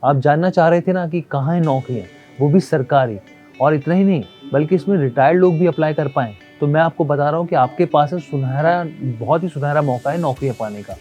आप जानना चाह रहे थे ना कि कहाँ है नौकरियाँ, वो भी सरकारी, और इतना ही नहीं बल्कि इसमें रिटायर्ड लोग भी अप्लाई कर पाएँ। तो मैं आपको बता रहा हूँ कि आपके पास है बहुत ही सुनहरा मौका है नौकरियाँ पाने का,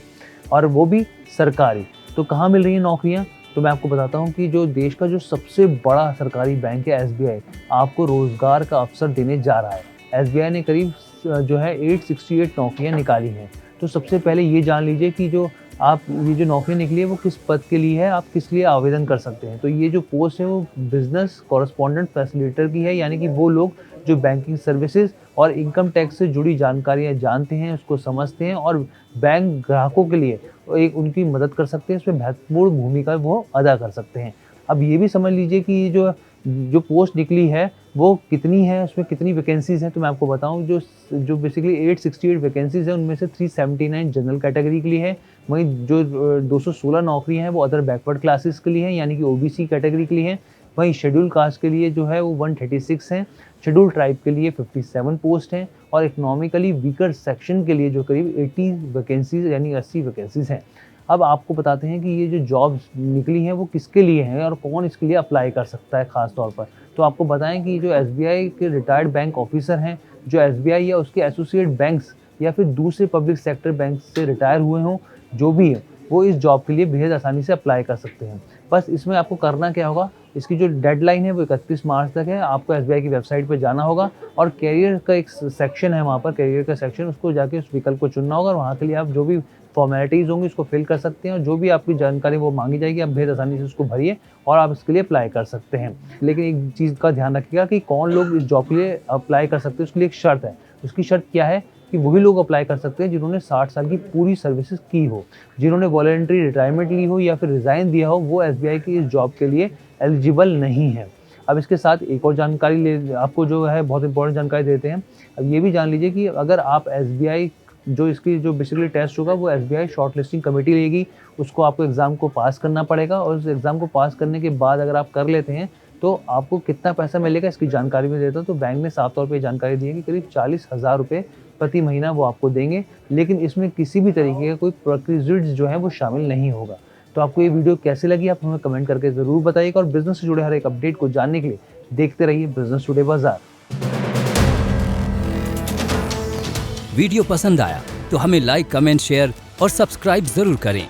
और वो भी सरकारी। तो कहाँ मिल रही हैं नौकरियाँ? तो मैं आपको बताता हूँ कि जो देश का जो सबसे बड़ा सरकारी बैंक है एसबीआई, आपको रोज़गार का अवसर देने जा रहा है। एसबीआई ने करीब जो है 868 नौकरियाँ निकाली हैं। तो सबसे पहले ये जान लीजिए कि ये जो नौकरी निकली है वो किस पद के लिए है, आप किस लिए आवेदन कर सकते हैं। तो ये जो पोस्ट है वो बिज़नेस कॉरेस्पॉन्डेंट फैसिलिटेटर की है, यानी कि वो लोग जो बैंकिंग सर्विसेज़ और इनकम टैक्स से जुड़ी जानकारियाँ जानते हैं, उसको समझते हैं और बैंक ग्राहकों के लिए एक उनकी मदद कर सकते हैं, इसमें महत्वपूर्ण भूमिका वो अदा कर सकते हैं। अब ये भी समझ लीजिए कि ये जो पोस्ट निकली है वो कितनी है, उसमें कितनी वैकेंसीज़ हैं। तो मैं आपको बताऊँ, जो बेसिकली 868 वैकेंसीज़ हैं उनमें से 379 जनरल कैटेगरी के लिए है। वहीं जो 216 नौकरियाँ हैं वो अदर बैकवर्ड क्लासेस के लिए हैं, यानी कि ओबीसी कैटेगरी के लिए हैं। वहीं शेड्यूल कास्ट के लिए जो है वो 136 हैं, शेड्यूल ट्राइब के लिए 57 पोस्ट हैं और इकोनॉमिकली वीकर सेक्शन के लिए जो करीब 80 वैकेंसीज़ यानी 80 वैकेंसीज़ हैं। अब आपको बताते हैं कि ये जो जॉब्स निकली हैं वो किसके लिए हैं और कौन इसके लिए अप्लाई कर सकता है ख़ास तौर पर। तो आपको बताएँ कि जो एसबीआई के रिटायर्ड बैंक ऑफ़िसर हैं, जो एसबीआई या उसके एसोसिएट बैंक्स या फिर दूसरे पब्लिक सेक्टर बैंक से रिटायर हुए हों, जो भी है, वो इस जॉब के लिए बेहद आसानी से अप्लाई कर सकते हैं। बस इसमें आपको करना क्या होगा, इसकी जो डेडलाइन है वो 31 मार्च तक है। आपको एसबीआई की वेबसाइट पे जाना होगा और करियर का एक सेक्शन है वहाँ पर, करियर का सेक्शन, उसको जाके उस विकल्प को चुनना होगा और वहाँ के लिए आप जो भी फॉर्मेलिटीज़ होंगी उसको फिल कर सकते हैं और जो भी आपकी जानकारी वो माँगी जाएगी आप बेहद आसानी से उसको भरिए और आप इसके लिए अप्लाई कर सकते हैं। लेकिन एक चीज़ का ध्यान रखिएगा कि कौन लोग इस जॉब के लिए अप्लाई कर सकते हैं, उसके लिए एक शर्त है। उसकी शर्त क्या है कि वही लोग अप्लाई कर सकते हैं जिन्होंने 60 साल की पूरी सर्विसेज की हो, जिन्होंने वॉलंटरी रिटायरमेंट ली हो या फिर रिज़ाइन दिया हो, वो एसबीआई की इस जॉब के लिए एलिजिबल नहीं है। अब इसके साथ एक और जानकारी आपको जो है बहुत इंपॉर्टेंट जानकारी देते हैं। अब ये भी जान लीजिए कि अगर आप एसबीआई इसकी जो बेसिकली टेस्ट होगा वो एसबीआई शॉर्ट लिस्टिंग कमेटी लेगी, उसको आपको एग्ज़ाम को पास करना पड़ेगा और उस एग्ज़ाम को पास करने के बाद अगर आप कर लेते हैं तो आपको कितना पैसा मिलेगा इसकी जानकारी मैं देता हूँ। तो बैंक ने साफ तौर पे जानकारी दी है कि करीब 40,000 रुपये प्रति महीना वो आपको देंगे, लेकिन इसमें किसी भी तरीके का कोई प्रीरेक्विजिट्स जो है वो शामिल नहीं होगा। तो आपको ये वीडियो कैसी लगी आप हमें कमेंट करके ज़रूर बताइएगा और बिज़नेस से जुड़े हर एक अपडेट को जानने के लिए देखते रहिए बिज़नेस टुडे बाज़ार। वीडियो पसंद आया तो हमें लाइक, कमेंट, शेयर और सब्सक्राइब जरूर करें।